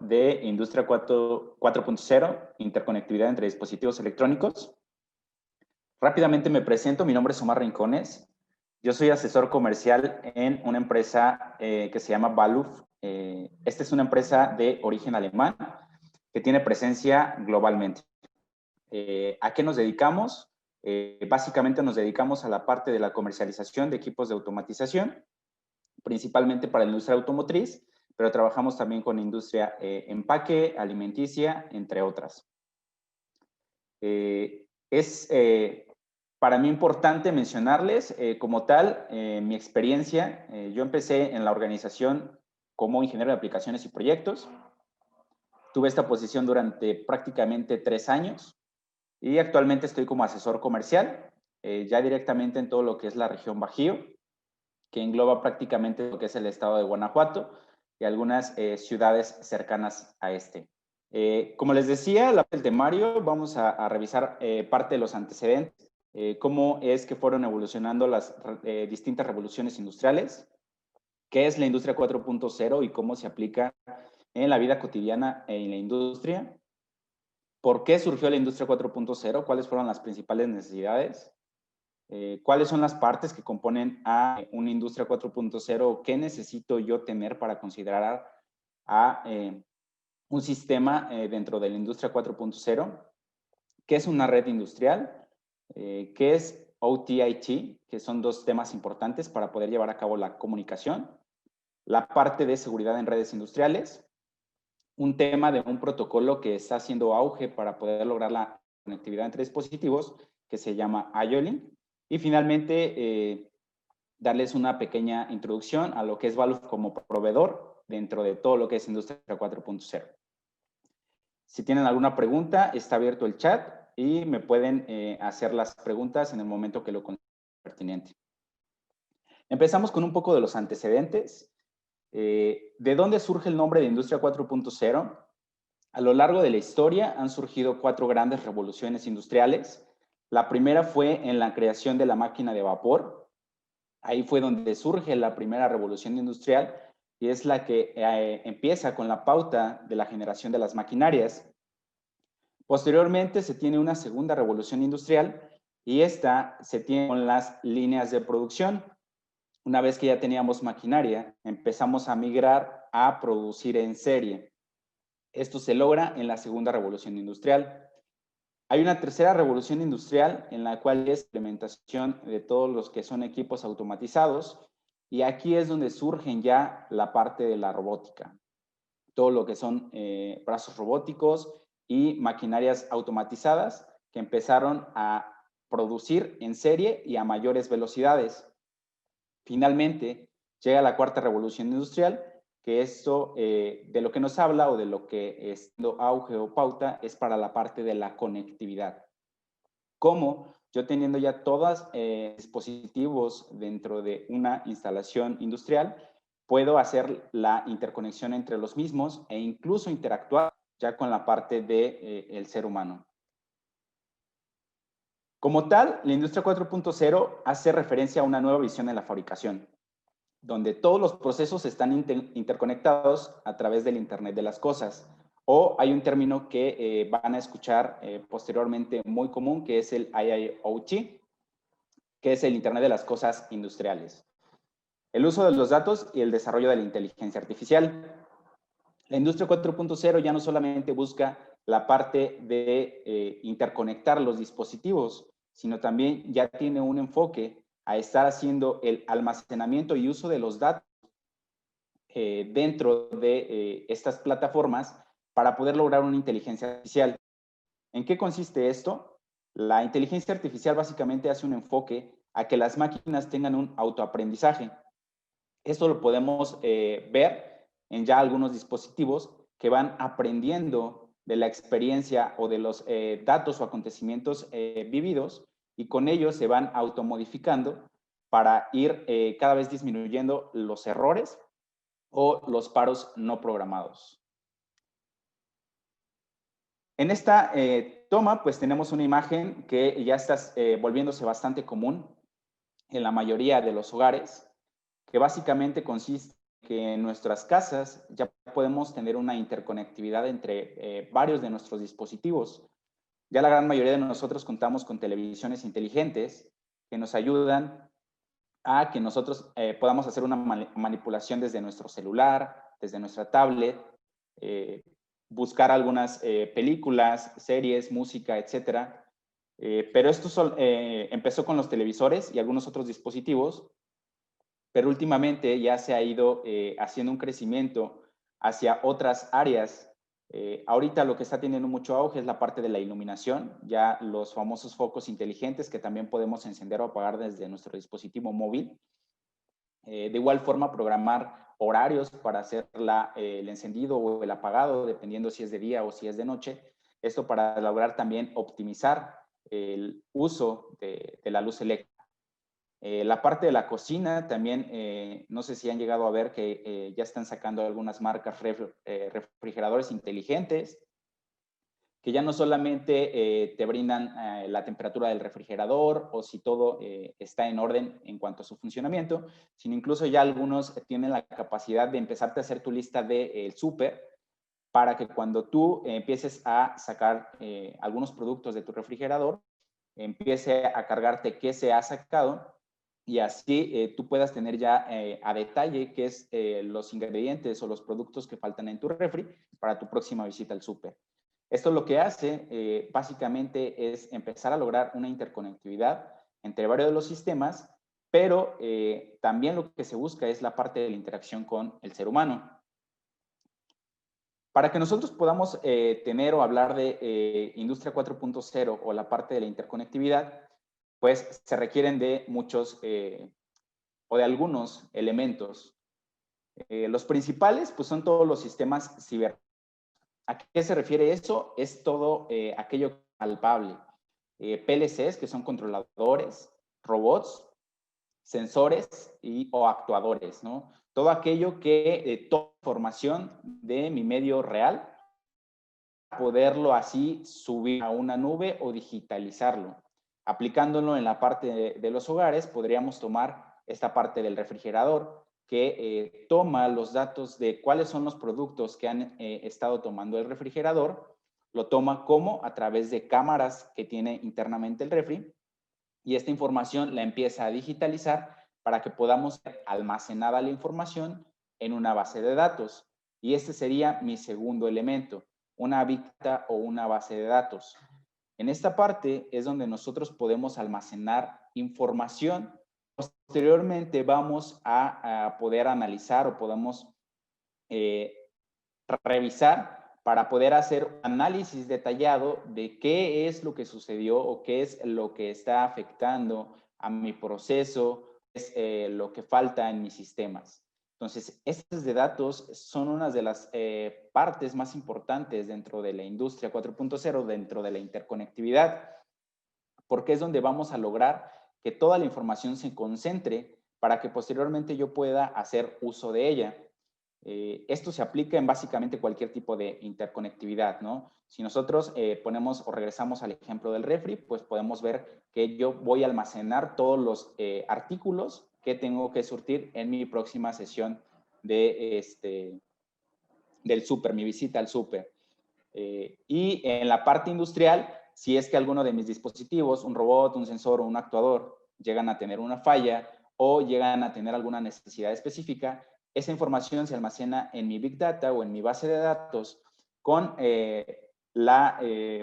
de Industria 4.0, interconectividad entre dispositivos electrónicos. Rápidamente me presento, mi nombre es Omar Rincones. Yo soy asesor comercial en una empresa que se llama Baluf. Esta es una empresa de origen alemán que tiene presencia globalmente. ¿A qué nos dedicamos? Básicamente nos dedicamos a la parte de la comercialización de equipos de automatización, principalmente para la industria automotriz, pero trabajamos también con industria empaque, alimenticia, entre otras. Es para mí importante mencionarles como tal mi experiencia. Yo empecé en la organización como ingeniero de aplicaciones y proyectos. Tuve esta posición durante prácticamente 3 años y actualmente estoy como asesor comercial, ya directamente en todo lo que es la región Bajío, que engloba prácticamente lo que es el estado de Guanajuato y algunas ciudades cercanas a este. Como les decía, el temario, vamos a revisar parte de los antecedentes, cómo es que fueron evolucionando las distintas revoluciones industriales, qué es la industria 4.0 y cómo se aplica en la vida cotidiana en la industria, por qué surgió la industria 4.0, cuáles fueron las principales necesidades, cuáles son las partes que componen a una industria 4.0, qué necesito yo tener para considerar a un sistema dentro de la industria 4.0, qué es una red industrial, qué es OT-IT, que son dos temas importantes para poder llevar a cabo la comunicación, la parte de seguridad en redes industriales, un tema de un protocolo que está haciendo auge para poder lograr la conectividad entre dispositivos, que se llama IO-Link, y finalmente darles una pequeña introducción a lo que es Baluf como proveedor dentro de todo lo que es Industria 4.0. Si tienen alguna pregunta, está abierto el chat y me pueden hacer las preguntas en el momento que lo consideren pertinente. Empezamos con un poco de los antecedentes. ¿De dónde surge el nombre de Industria 4.0? A lo largo de la historia han surgido 4 grandes revoluciones industriales. La primera fue en la creación de la máquina de vapor. Ahí fue donde surge la primera revolución industrial y es la que empieza con la pauta de la generación de las maquinarias. Posteriormente se tiene una segunda revolución industrial y esta se tiene con las líneas de producción. Una vez que ya teníamos maquinaria, empezamos a migrar a producir en serie. Esto se logra en la segunda revolución industrial. Hay una tercera revolución industrial en la cual es la implementación de todos los que son equipos automatizados y aquí es donde surgen ya la parte de la robótica. Todo lo que son brazos robóticos y maquinarias automatizadas que empezaron a producir en serie y a mayores velocidades. Finalmente, llega la cuarta revolución industrial, que esto de lo que nos habla o de lo que es auge o pauta es para la parte de la conectividad. ¿Cómo? Yo teniendo ya todos dispositivos dentro de una instalación industrial, puedo hacer la interconexión entre los mismos e incluso interactuar ya con la parte del ser humano. Como tal, la industria 4.0 hace referencia a una nueva visión en la fabricación, donde todos los procesos están interconectados a través del Internet de las cosas. O hay un término que van a escuchar posteriormente muy común, que es el IIoT, que es el Internet de las cosas industriales. El uso de los datos y el desarrollo de la inteligencia artificial. La industria 4.0 ya no solamente busca la parte de interconectar los dispositivos, sino también ya tiene un enfoque a estar haciendo el almacenamiento y uso de los datos dentro de estas plataformas para poder lograr una inteligencia artificial. ¿En qué consiste esto? La inteligencia artificial básicamente hace un enfoque a que las máquinas tengan un autoaprendizaje. Esto lo podemos ver en ya algunos dispositivos que van aprendiendo de la experiencia o de los datos o acontecimientos vividos y con ellos se van automodificando para ir cada vez disminuyendo los errores o los paros no programados. En esta toma, pues tenemos una imagen que ya está volviéndose bastante común en la mayoría de los hogares, que básicamente consiste que en nuestras casas ya podemos tener una interconectividad entre varios de nuestros dispositivos. Ya la gran mayoría de nosotros contamos con televisiones inteligentes que nos ayudan a que nosotros podamos hacer una manipulación desde nuestro celular, desde nuestra tablet, buscar algunas películas, series, música, etcétera. Pero esto empezó con los televisores y algunos otros dispositivos, pero últimamente ya se ha ido haciendo un crecimiento hacia otras áreas. Ahorita lo que está teniendo mucho auge es la parte de la iluminación, ya los famosos focos inteligentes que también podemos encender o apagar desde nuestro dispositivo móvil. De igual forma, programar horarios para hacer el encendido o el apagado, dependiendo si es de día o si es de noche. Esto para lograr también optimizar el uso de la luz eléctrica. La parte de la cocina también, no sé si han llegado a ver que ya están sacando algunas marcas refrigeradores inteligentes, que ya no solamente te brindan la temperatura del refrigerador o si todo está en orden en cuanto a su funcionamiento, sino incluso ya algunos tienen la capacidad de empezarte a hacer tu lista del súper para que cuando tú empieces a sacar algunos productos de tu refrigerador, empiece a cargarte qué se ha sacado y así tú puedas tener ya a detalle qué es los ingredientes o los productos que faltan en tu refri para tu próxima visita al súper. Esto lo que hace básicamente es empezar a lograr una interconectividad entre varios de los sistemas, pero también lo que se busca es la parte de la interacción con el ser humano. Para que nosotros podamos tener o hablar de Industria 4.0 o la parte de la interconectividad, pues se requieren de muchos o de algunos elementos. Los principales, pues son todos los sistemas ciber. ¿A qué se refiere eso? Es todo aquello palpable. PLCs, que son controladores, robots, sensores o actuadores, ¿no? Todo aquello que toma información de mi medio real, poderlo así subir a una nube o digitalizarlo. Aplicándolo en la parte de los hogares, podríamos tomar esta parte del refrigerador, que toma los datos de cuáles son los productos que han estado tomando el refrigerador, lo toma como a través de cámaras que tiene internamente el refri, y esta información la empieza a digitalizar para que podamos almacenar la información en una base de datos. Y este sería mi segundo elemento, una Big Data o una base de datos. En esta parte es donde nosotros podemos almacenar información. Posteriormente vamos a poder analizar o podemos revisar para poder hacer un análisis detallado de qué es lo que sucedió o qué es lo que está afectando a mi proceso, es lo que falta en mis sistemas. Entonces, estas de datos son una de las partes más importantes dentro de la industria 4.0, dentro de la interconectividad, porque es donde vamos a lograr que toda la información se concentre para que posteriormente yo pueda hacer uso de ella. Esto se aplica en básicamente cualquier tipo de interconectividad, ¿no? Si nosotros ponemos o regresamos al ejemplo del refri, pues podemos ver que yo voy a almacenar todos los artículos que tengo que surtir en mi próxima sesión del súper, mi visita al súper. Y en la parte industrial, si es que alguno de mis dispositivos, un robot, un sensor o un actuador, llegan a tener una falla o llegan a tener alguna necesidad específica, esa información se almacena en mi Big Data o en mi base de datos con la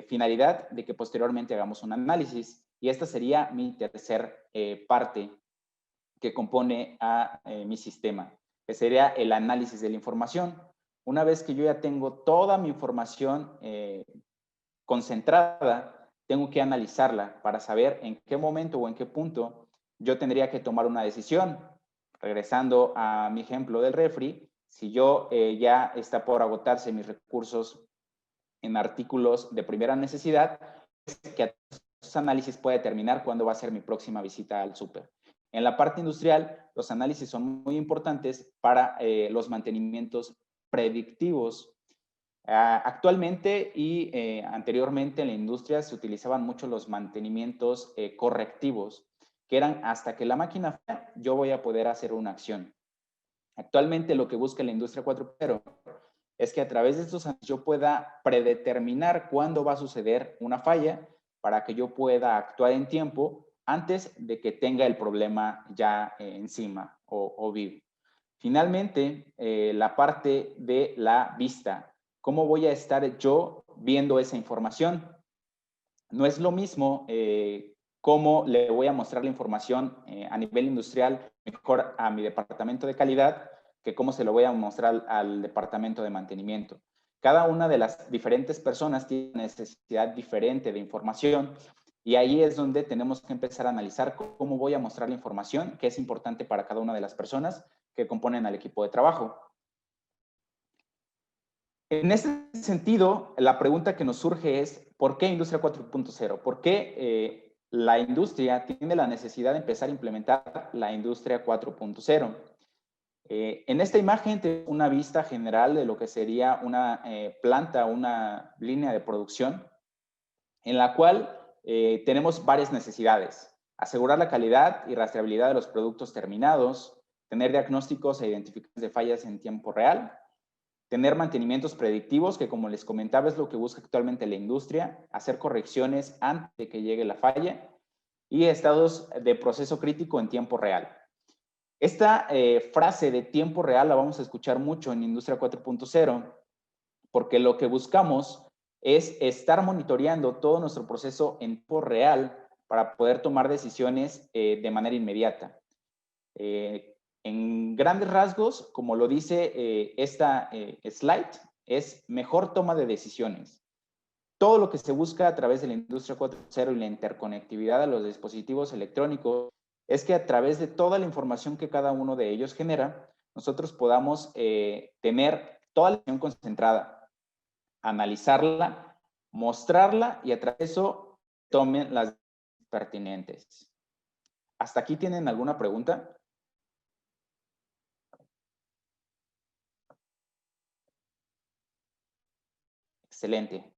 finalidad de que posteriormente hagamos un análisis. Y esta sería mi tercer parte que compone a mi sistema, que sería el análisis de la información. Una vez que yo ya tengo toda mi información concentrada, tengo que analizarla para saber en qué momento o en qué punto yo tendría que tomar una decisión. Regresando a mi ejemplo del refri, si yo ya está por agotarse mis recursos en artículos de primera necesidad, es que esos análisis puede determinar cuándo va a ser mi próxima visita al súper. En la parte industrial, los análisis son muy importantes para los mantenimientos predictivos. Actualmente y anteriormente en la industria se utilizaban mucho los mantenimientos correctivos, que eran hasta que la máquina falla, yo voy a poder hacer una acción. Actualmente lo que busca la industria 4.0 es que a través de estos análisis yo pueda predeterminar cuándo va a suceder una falla para que yo pueda actuar en tiempo antes de que tenga el problema ya encima o vivo. Finalmente, la parte de la vista. ¿Cómo voy a estar yo viendo esa información? No es lo mismo cómo le voy a mostrar la información a nivel industrial mejor a mi departamento de calidad que cómo se lo voy a mostrar al departamento de mantenimiento. Cada una de las diferentes personas tiene una necesidad diferente de información y ahí es donde tenemos que empezar a analizar cómo voy a mostrar la información que es importante para cada una de las personas que componen al equipo de trabajo. En ese sentido, la pregunta que nos surge es, ¿por qué Industria 4.0? ¿Por qué la industria tiene la necesidad de empezar a implementar la Industria 4.0? En esta imagen tenemos una vista general de lo que sería una planta, una línea de producción, en la cual tenemos varias necesidades. Asegurar la calidad y rastreabilidad de los productos terminados, tener diagnósticos e identificaciones de fallas en tiempo real, tener mantenimientos predictivos, que como les comentaba es lo que busca actualmente la industria, hacer correcciones antes de que llegue la falla y estados de proceso crítico en tiempo real. Esta frase de tiempo real la vamos a escuchar mucho en Industria 4.0 porque lo que buscamos es estar monitoreando todo nuestro proceso en tiempo real para poder tomar decisiones de manera inmediata. En grandes rasgos, como lo dice esta slide, es mejor toma de decisiones. Todo lo que se busca a través de la industria 4.0 y la interconectividad de los dispositivos electrónicos es que a través de toda la información que cada uno de ellos genera, nosotros podamos tener toda la información concentrada, analizarla, mostrarla y a través de eso tomen las pertinentes. ¿Hasta aquí tienen alguna pregunta? Excelente.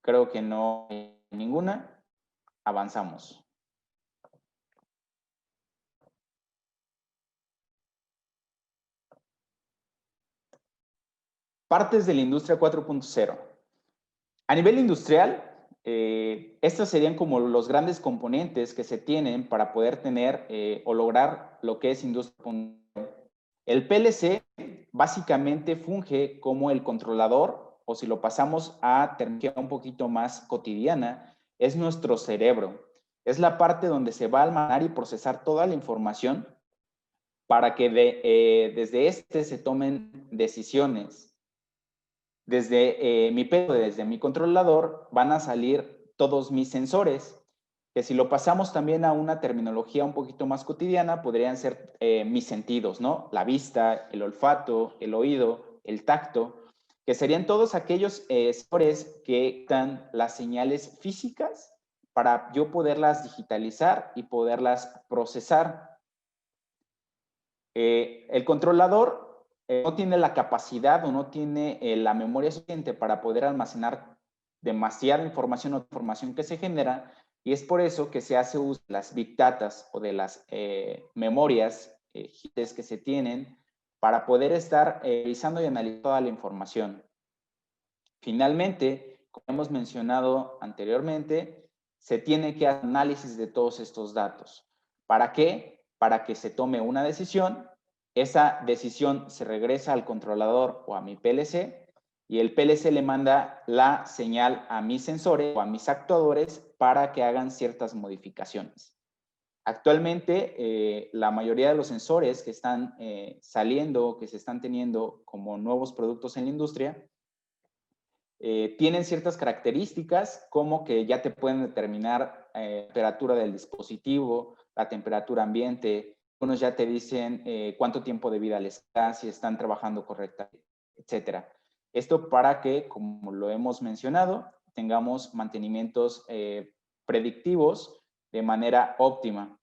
Creo que no hay ninguna. Avanzamos. Partes de la industria 4.0. A nivel industrial, estos serían como los grandes componentes que se tienen para poder tener o lograr lo que es industria 4.0. El PLC básicamente funge como el controlador, o si lo pasamos a terminología un poquito más cotidiana, es nuestro cerebro. Es la parte donde se va a almacenar y procesar toda la información para que desde este se tomen decisiones. Desde desde mi controlador van a salir todos mis sensores, que si lo pasamos también a una terminología un poquito más cotidiana, podrían ser mis sentidos, ¿no? La vista, el olfato, el oído, el tacto, que serían todos aquellos sensores que dan las señales físicas para yo poderlas digitalizar y poderlas procesar. El controlador no tiene la capacidad o no tiene la memoria suficiente para poder almacenar demasiada información o información que se genera y es por eso que se hace uso de las big data o de las memorias que se tienen para poder estar revisando y analizando toda la información. Finalmente, como hemos mencionado anteriormente, se tiene que hacer análisis de todos estos datos. ¿Para qué? Para que se tome una decisión, esa decisión se regresa al controlador o a mi PLC y el PLC le manda la señal a mis sensores o a mis actuadores para que hagan ciertas modificaciones. Actualmente, la mayoría de los sensores que están saliendo, que se están teniendo como nuevos productos en la industria, tienen ciertas características como que ya te pueden determinar la temperatura del dispositivo, la temperatura ambiente, unos ya te dicen cuánto tiempo de vida les da, si están trabajando correctamente, etcétera. Esto para que, como lo hemos mencionado, tengamos mantenimientos predictivos de manera óptima.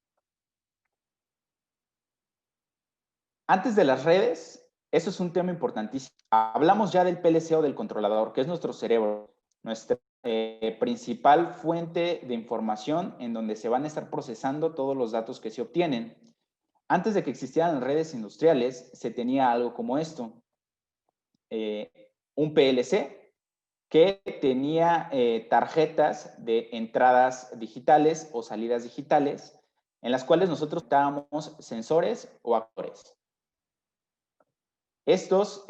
Antes de las redes, eso es un tema importantísimo. Hablamos ya del PLC o del controlador, que es nuestro cerebro, nuestra principal fuente de información en donde se van a estar procesando todos los datos que se obtienen. Antes de que existieran las redes industriales, se tenía algo como esto. Un PLC que tenía tarjetas de entradas digitales o salidas digitales, en las cuales nosotros estábamos sensores o actores. Estos,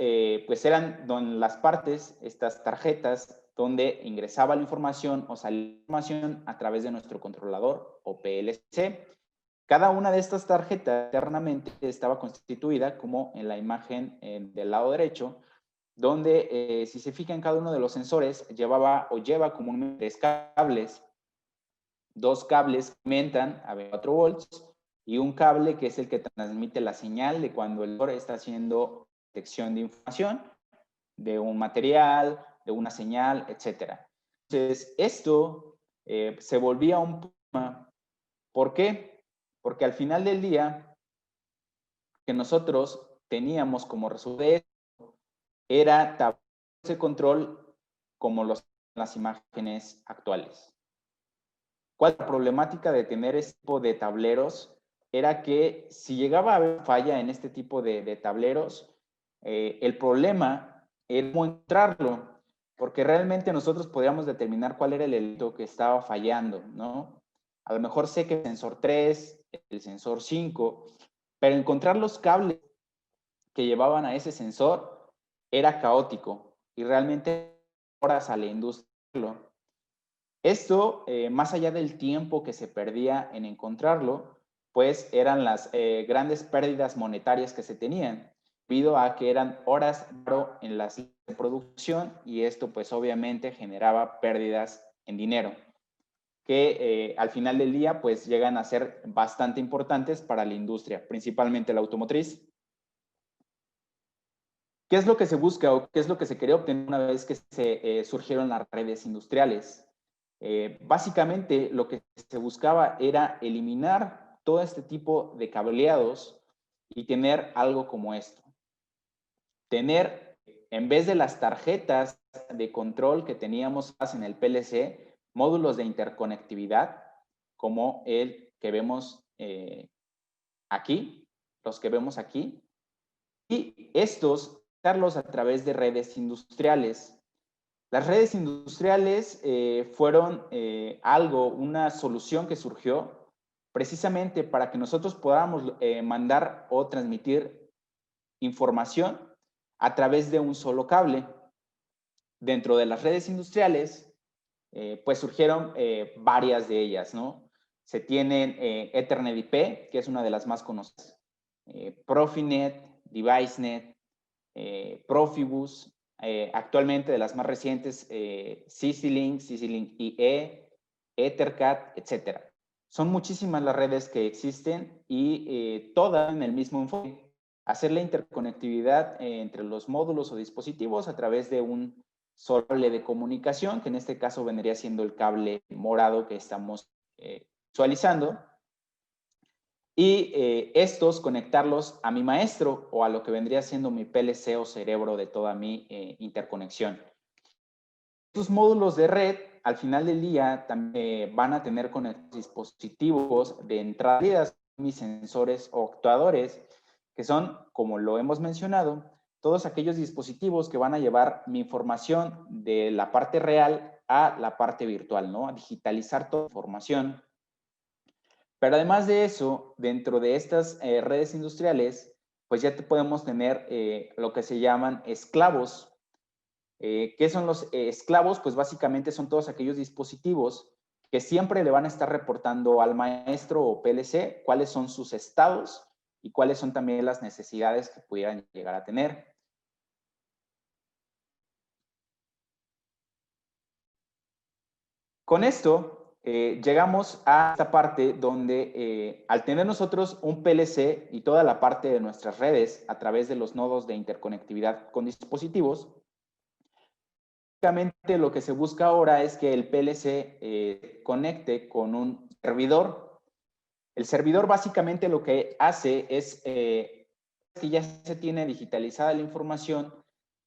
pues eran las partes, estas tarjetas, donde ingresaba la información o salía la información a través de nuestro controlador o PLC. Cada una de estas tarjetas internamente estaba constituida como en la imagen del lado derecho, donde si se fijan, cada uno de los sensores llevaba o lleva comúnmente 3 cables, 2 cables que alimentan a 24 volts y un cable que es el que transmite la señal de cuando el sensor está haciendo detección de información, de un material, de una señal, etc. Entonces, esto se volvía un problema. ¿Por qué? Porque al final del día, que nosotros teníamos como resultado era tableros de control como las imágenes actuales. ¿Cuál es la problemática de tener este tipo de tableros? Era que si llegaba a haber falla en este tipo de tableros, el problema era cómo encontrarlo, porque realmente nosotros podíamos determinar cuál era el elemento que estaba fallando, ¿no? A lo mejor sé que el sensor 3, el sensor 5, pero encontrar los cables que llevaban a ese sensor era caótico y realmente horas a la industria. Esto, más allá del tiempo que se perdía en encontrarlo, pues eran las grandes pérdidas monetarias que se tenían, debido a que eran horas en las de producción y esto pues obviamente generaba pérdidas en dinero, que al final del día pues llegan a ser bastante importantes para la industria, principalmente la automotriz. ¿Qué es lo que se busca o qué es lo que se quería obtener una vez que se surgieron las redes industriales? Básicamente lo que se buscaba era eliminar todo este tipo de cableados y tener algo como esto. Tener, en vez de las tarjetas de control que teníamos en el PLC, módulos de interconectividad, como el que vemos aquí, los que vemos aquí, y estos darlos a través de redes industriales. Las redes industriales fueron una solución que surgió precisamente para que nosotros podamos mandar o transmitir información a través de un solo cable. Dentro de las redes industriales, pues surgieron varias de ellas, ¿no? Se tienen Ethernet IP, que es una de las más conocidas, Profinet, DeviceNet, Profibus, actualmente de las más recientes, CC-Link, CC-Link IE, Ethercat, etc. Son muchísimas las redes que existen y todas en el mismo enfoque. Hacer la interconectividad entre los módulos o dispositivos a través de un solo cable de comunicación, que en este caso vendría siendo el cable morado que estamos visualizando. Y estos conectarlos a mi maestro o a lo que vendría siendo mi PLC o cerebro de toda mi interconexión. Estos módulos de red, al final del día, también van a tener con dispositivos de entrada, mis sensores o actuadores, que son, como lo hemos mencionado, todos aquellos dispositivos que van a llevar mi información de la parte real a la parte virtual, ¿no? A digitalizar toda la información. Pero además de eso, dentro de estas redes industriales, pues ya podemos tener lo que se llaman esclavos. ¿Qué son los esclavos? Pues básicamente son todos aquellos dispositivos que siempre le van a estar reportando al maestro o PLC cuáles son sus estados y cuáles son también las necesidades que pudieran llegar a tener. Con esto, llegamos a esta parte donde al tener nosotros un PLC y toda la parte de nuestras redes a través de los nodos de interconectividad con dispositivos, básicamente lo que se busca ahora es que el PLC conecte con un servidor. El servidor básicamente lo que hace es que ya se tiene digitalizada la información,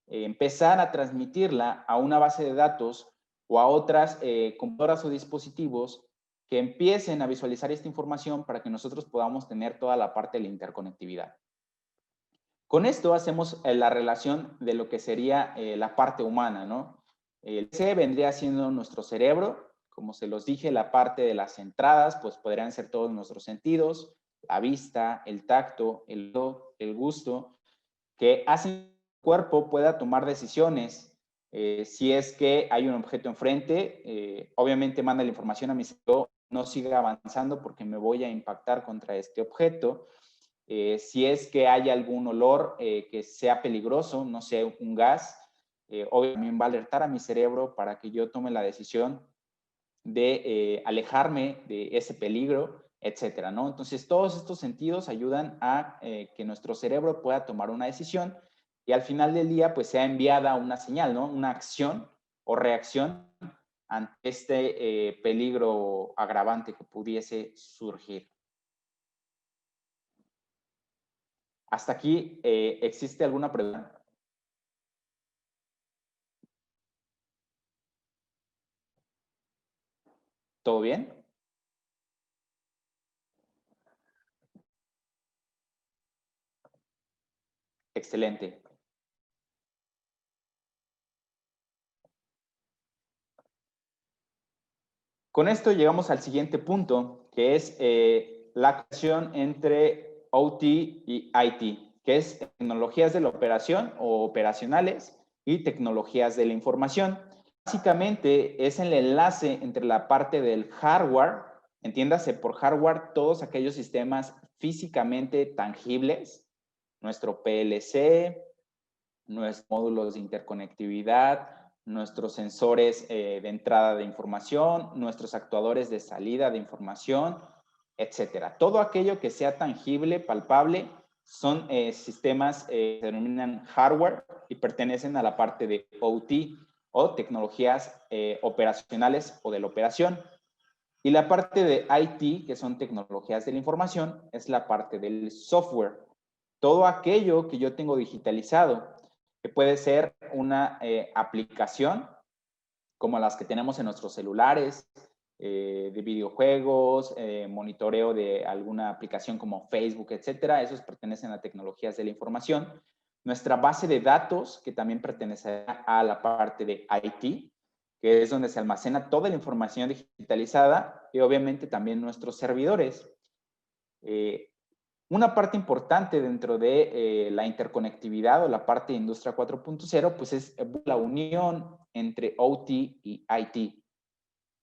empezar a transmitirla a una base de datos o a otras computadoras o dispositivos que empiecen a visualizar esta información para que nosotros podamos tener toda la parte de la interconectividad. Con esto hacemos la relación de lo que sería la parte humana, ¿no? El C vendría siendo nuestro cerebro, como se los dije, la parte de las entradas, pues podrían ser todos nuestros sentidos, la vista, el tacto, el gusto, que hacen que el cuerpo pueda tomar decisiones. Si es que hay un objeto enfrente, obviamente manda la información a mi cerebro, no siga avanzando porque me voy a impactar contra este objeto. Si es que hay algún olor que sea peligroso, no sé, un gas, obviamente va a alertar a mi cerebro para que yo tome la decisión de alejarme de ese peligro, etcétera, ¿no? Entonces, todos estos sentidos ayudan a que nuestro cerebro pueda tomar una decisión y al final del día, pues, sea enviada una señal, ¿no? Una acción o reacción ante este peligro agravante que pudiese surgir. Hasta aquí, ¿existe alguna pregunta? ¿Todo bien? Excelente. Con esto llegamos al siguiente punto, que es la conexión entre OT y IT, que es tecnologías de la operación o operacionales y tecnologías de la información. Básicamente es el enlace entre la parte del hardware, entiéndase por hardware todos aquellos sistemas físicamente tangibles, nuestro PLC, nuestros módulos de interconectividad, nuestros sensores de entrada de información, nuestros actuadores de salida de información, etcétera. Todo aquello que sea tangible, palpable, son sistemas que se denominan hardware y pertenecen a la parte de OT o tecnologías operacionales o de la operación. Y la parte de IT, que son tecnologías de la información, es la parte del software. Todo aquello que yo tengo digitalizado, que puede ser una aplicación como las que tenemos en nuestros celulares, de videojuegos, monitoreo de alguna aplicación como Facebook, etcétera. Esos pertenecen a tecnologías de la información. Nuestra base de datos, que también pertenece a la parte de IT, que es donde se almacena toda la información digitalizada y obviamente también nuestros servidores. Una parte importante dentro de la interconectividad o la parte de Industria 4.0, pues es la unión entre OT y IT,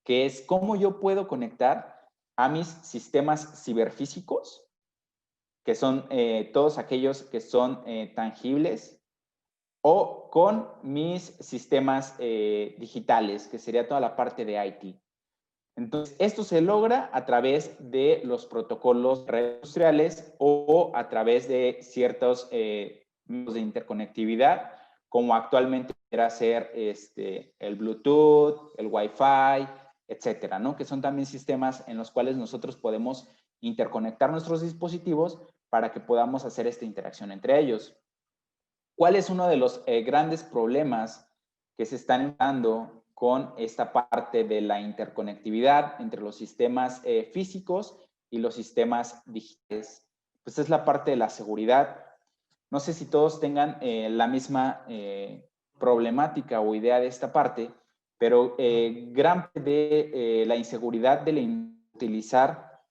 que es cómo yo puedo conectar a mis sistemas ciberfísicos, que son todos aquellos que son tangibles, o con mis sistemas digitales, que sería toda la parte de IT. Entonces, esto se logra a través de los protocolos industriales o a través de ciertos métodos de interconectividad, como actualmente podrá ser el Bluetooth, el Wi-Fi, etcétera, ¿no? Que son también sistemas en los cuales nosotros podemos interconectar nuestros dispositivos para que podamos hacer esta interacción entre ellos. ¿Cuál es uno de los grandes problemas que se están dando con esta parte de la interconectividad entre los sistemas físicos y los sistemas digitales? Pues es la parte de la seguridad. No sé si todos tengan la misma problemática o idea de esta parte, pero gran parte de la inseguridad de utilizar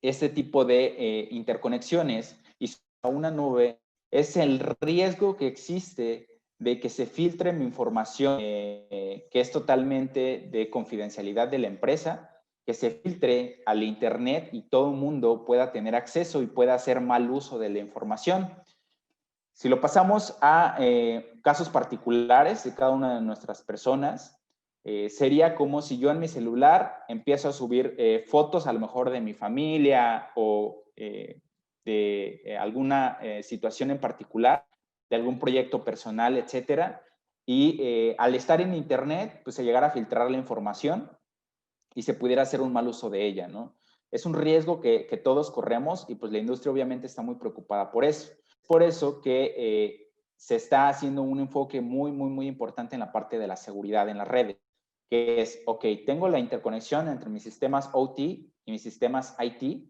este tipo de interconexiones y a una nube es el riesgo que existe de que se filtre mi información, que es totalmente de confidencialidad de la empresa, que se filtre al Internet y todo el mundo pueda tener acceso y pueda hacer mal uso de la información. Si lo pasamos a casos particulares de cada una de nuestras personas, sería como si yo en mi celular empiezo a subir fotos a lo mejor de mi familia o de alguna situación en particular, de algún proyecto personal, etcétera. Y al estar en Internet, pues se llegara a filtrar la información y se pudiera hacer un mal uso de ella, ¿no? Es un riesgo que todos corremos y pues la industria obviamente está muy preocupada por eso. Por eso que se está haciendo un enfoque muy, muy, muy importante en la parte de la seguridad en las redes, que es, ok, tengo la interconexión entre mis sistemas OT y mis sistemas IT,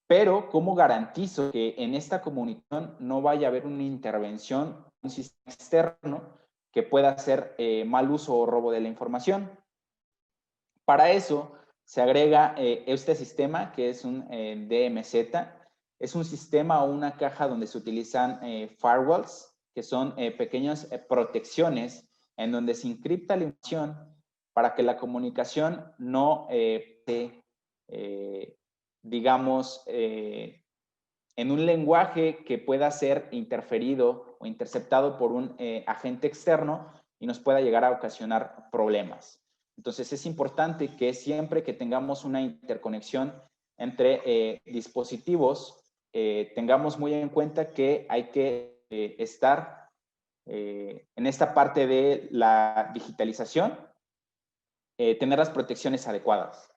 pero ¿cómo garantizo que en esta comunicación no vaya a haber una intervención, un sistema externo que pueda hacer mal uso o robo de la información? Para eso se agrega este sistema que es un DMZ. Es un sistema o una caja donde se utilizan firewalls, que son pequeñas protecciones en donde se encripta la información para que la comunicación no digamos, en un lenguaje que pueda ser interferido o interceptado por un agente externo y nos pueda llegar a ocasionar problemas. Entonces es importante que siempre que tengamos una interconexión entre dispositivos, tengamos muy en cuenta que hay que estar en esta parte de la digitalización, tener las protecciones adecuadas.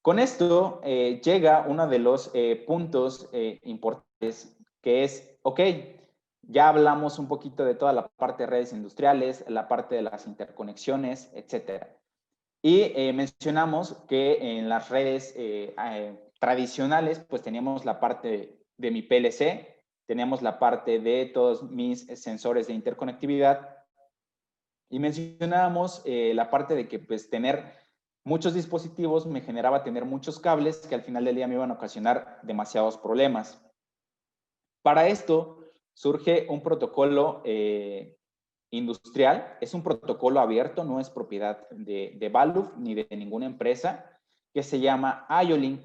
Con esto llega uno de los puntos importantes, que es, ok, ya hablamos un poquito de toda la parte de redes industriales, la parte de las interconexiones, etcétera. Y mencionamos que en las redes tradicionales, pues teníamos la parte de mi PLC, teníamos la parte de todos mis sensores de interconectividad y mencionábamos la parte de que pues tener muchos dispositivos me generaba tener muchos cables que al final del día me iban a ocasionar demasiados problemas. Para esto surge un protocolo industrial, es un protocolo abierto, no es propiedad de Valve ni de ninguna empresa, que se llama IO-Link.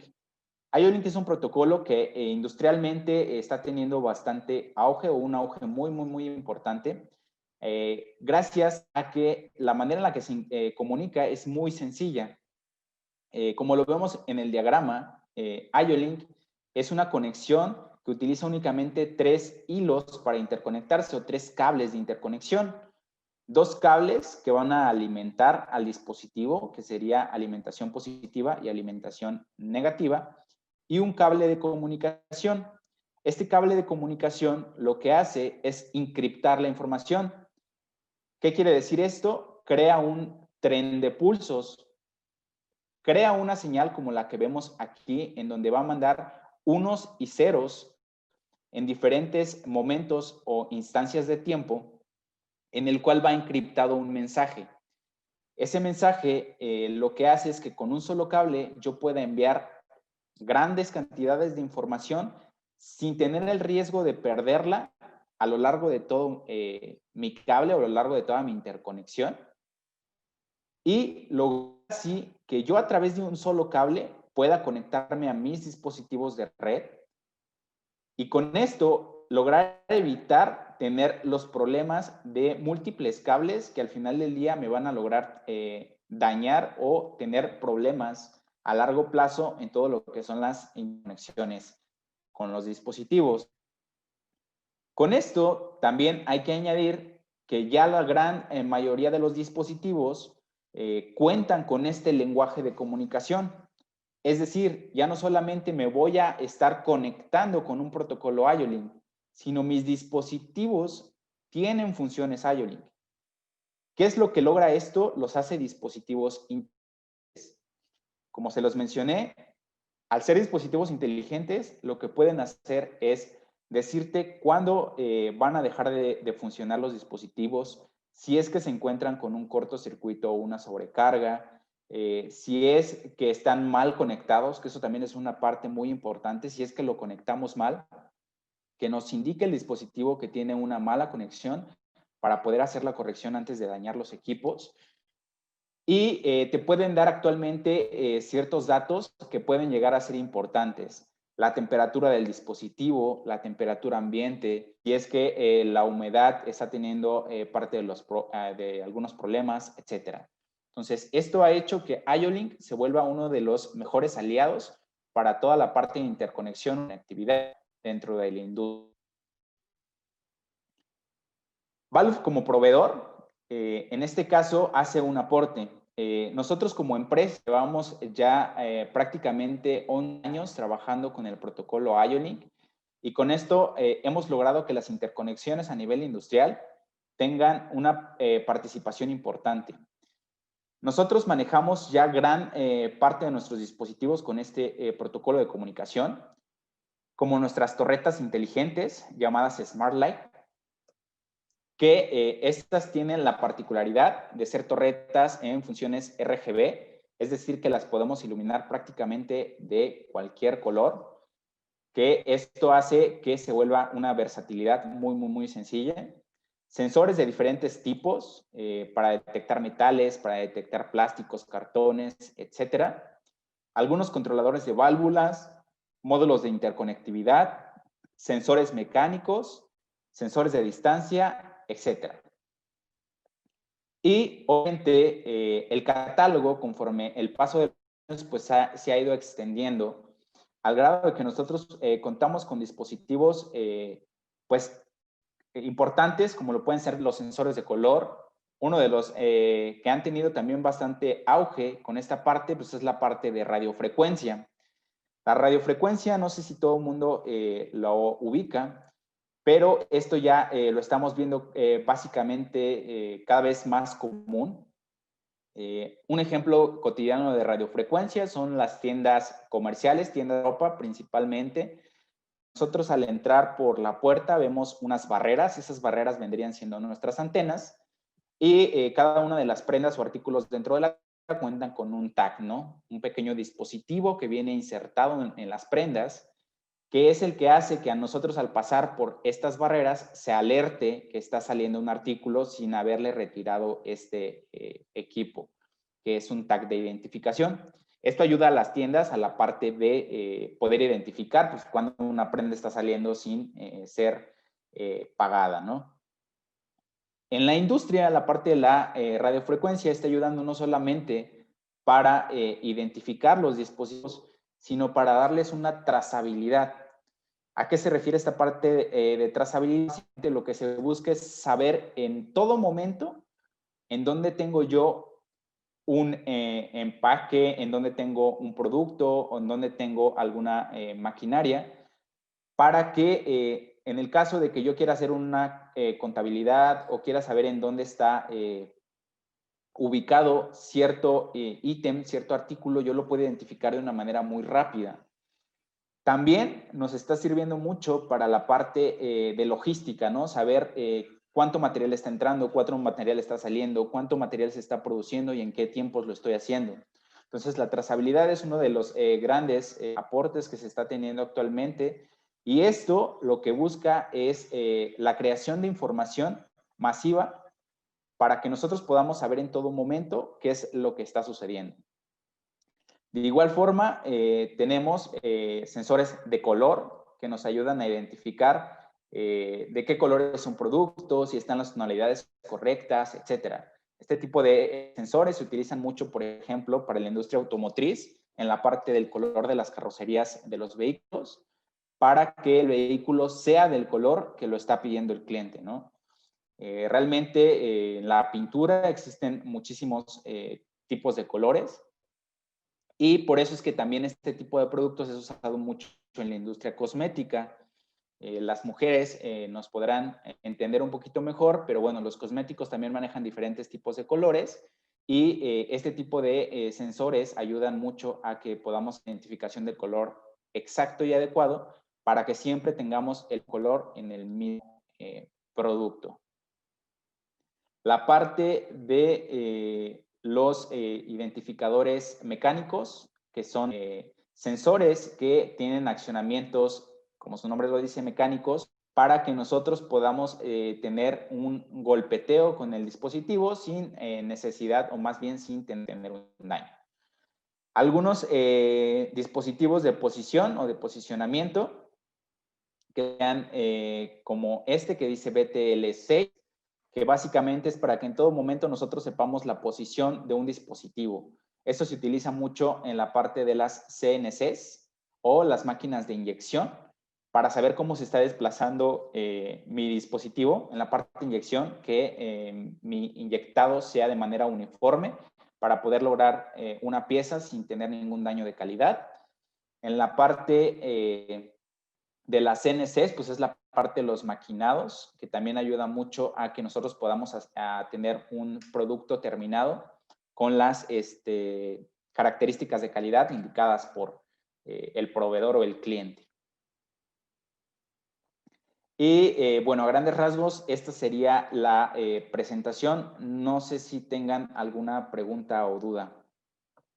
IO-Link es un protocolo que industrialmente está teniendo bastante auge o un auge muy importante, gracias a que la manera en la que se comunica es muy sencilla. Como lo vemos en el diagrama, IO-Link es una conexión que utiliza únicamente 3 hilos para interconectarse o 3 cables de interconexión. 2 cables que van a alimentar al dispositivo, que sería alimentación positiva y alimentación negativa, y un cable de comunicación. Este cable de comunicación lo que hace es encriptar la información. ¿Qué quiere decir esto? Crea un tren de pulsos. Crea una señal como la que vemos aquí, en donde va a mandar unos y ceros en diferentes momentos o instancias de tiempo, en el cual va encriptado un mensaje. Ese mensaje lo que hace es que con un solo cable yo pueda enviar grandes cantidades de información sin tener el riesgo de perderla a lo largo de todo mi cable o a lo largo de toda mi interconexión. Y luego así que yo a través de un solo cable pueda conectarme a mis dispositivos de red y con esto lograr evitar tener los problemas de múltiples cables que al final del día me van a lograr dañar o tener problemas a largo plazo en todo lo que son las conexiones con los dispositivos. Con esto también hay que añadir que ya la gran mayoría de los dispositivos cuentan con este lenguaje de comunicación. Es decir, ya no solamente me voy a estar conectando con un protocolo IO-Link, sino mis dispositivos tienen funciones IO-Link. ¿Qué es lo que logra esto? Los hace dispositivos inteligentes. Como se los mencioné, al ser dispositivos inteligentes, lo que pueden hacer es decirte cuándo van a dejar de funcionar los dispositivos, si es que se encuentran con un cortocircuito o una sobrecarga, si es que están mal conectados, que eso también es una parte muy importante, si es que lo conectamos mal, que nos indique el dispositivo que tiene una mala conexión para poder hacer la corrección antes de dañar los equipos. Y te pueden dar actualmente ciertos datos que pueden llegar a ser importantes. La temperatura del dispositivo, la temperatura ambiente, y es que la humedad está teniendo parte de algunos problemas, etcétera. Entonces, esto ha hecho que IO-Link se vuelva uno de los mejores aliados para toda la parte de interconexión y conectividad dentro de la industria. Valve como proveedor, en este caso, hace un aporte. Nosotros como empresa llevamos ya prácticamente 11 años trabajando con el protocolo IO-Link y con esto hemos logrado que las interconexiones a nivel industrial tengan una participación importante. Nosotros manejamos ya gran parte de nuestros dispositivos con este protocolo de comunicación, como nuestras torretas inteligentes llamadas Smart Light, que estas tienen la particularidad de ser torretas en funciones RGB, es decir, que las podemos iluminar prácticamente de cualquier color, que esto hace que se vuelva una versatilidad muy sencilla. Sensores de diferentes tipos para detectar metales, para detectar plásticos, cartones, etcétera. Algunos controladores de válvulas, módulos de interconectividad, sensores mecánicos, sensores de distancia, etcétera. Y obviamente el catálogo, conforme el paso de los años, pues se ha ido extendiendo al grado de que nosotros contamos con dispositivos pues importantes, como lo pueden ser los sensores de color. Uno de los que han tenido también bastante auge con esta parte, pues es la parte de radiofrecuencia. La radiofrecuencia, no sé si todo el mundo lo ubica, pero esto ya lo estamos viendo básicamente cada vez más común. Un ejemplo cotidiano de radiofrecuencia son las tiendas comerciales, tiendas de ropa principalmente. Nosotros al entrar por la puerta vemos unas barreras, esas barreras vendrían siendo nuestras antenas y cada una de las prendas o artículos dentro de la tienda cuentan con un tag, ¿no? Un pequeño dispositivo que viene insertado en las prendas, que es el que hace que a nosotros al pasar por estas barreras se alerte que está saliendo un artículo sin haberle retirado este equipo, que es un tag de identificación. Esto ayuda a las tiendas a la parte de poder identificar pues, cuando una prenda está saliendo sin ser pagada, ¿no? En la industria, la parte de la radiofrecuencia está ayudando no solamente para identificar los dispositivos, sino para darles una trazabilidad. ¿A qué se refiere esta parte de trazabilidad? Lo que se busca es saber en todo momento en dónde tengo yo un empaque, en dónde tengo un producto o en dónde tengo alguna maquinaria, para que en el caso de que yo quiera hacer una contabilidad o quiera saber en dónde está ubicado cierto ítem, cierto artículo, yo lo puedo identificar de una manera muy rápida. También nos está sirviendo mucho para la parte de logística, ¿no? Saber cuánto material está entrando, cuánto material está saliendo, cuánto material se está produciendo y en qué tiempos lo estoy haciendo. Entonces, la trazabilidad es uno de los grandes aportes que se está teniendo actualmente y esto lo que busca es la creación de información masiva para que nosotros podamos saber en todo momento qué es lo que está sucediendo. De igual forma, tenemos sensores de color que nos ayudan a identificar de qué color es un producto, si están las tonalidades correctas, etc. Este tipo de sensores se utilizan mucho, por ejemplo, para la industria automotriz, en la parte del color de las carrocerías de los vehículos, para que el vehículo sea del color que lo está pidiendo el cliente, ¿no? Realmente en la pintura existen muchísimos tipos de colores. Y por eso es que también este tipo de productos es usado mucho en la industria cosmética. Las mujeres nos podrán entender un poquito mejor, pero bueno, los cosméticos también manejan diferentes tipos de colores y este tipo de sensores ayudan mucho a que podamos identificación del color exacto y adecuado para que siempre tengamos el color en el mismo producto. La parte de los identificadores mecánicos, que son sensores que tienen accionamientos, como su nombre lo dice, mecánicos, para que nosotros podamos tener un golpeteo con el dispositivo sin necesidad o más bien sin tener un daño. Algunos dispositivos de posición o de posicionamiento que sean como este que dice BTL6, que básicamente es para que en todo momento nosotros sepamos la posición de un dispositivo. Esto se utiliza mucho en la parte de las CNCs o las máquinas de inyección para saber cómo se está desplazando mi dispositivo en la parte de inyección, que mi inyectado sea de manera uniforme para poder lograr una pieza sin tener ningún daño de calidad. En la parte de las CNCs, pues es la parte de los maquinados, que también ayuda mucho a que nosotros podamos a tener un producto terminado con las características de calidad indicadas por el proveedor o el cliente. Y bueno, a grandes rasgos, esta sería la presentación. No sé si tengan alguna pregunta o duda.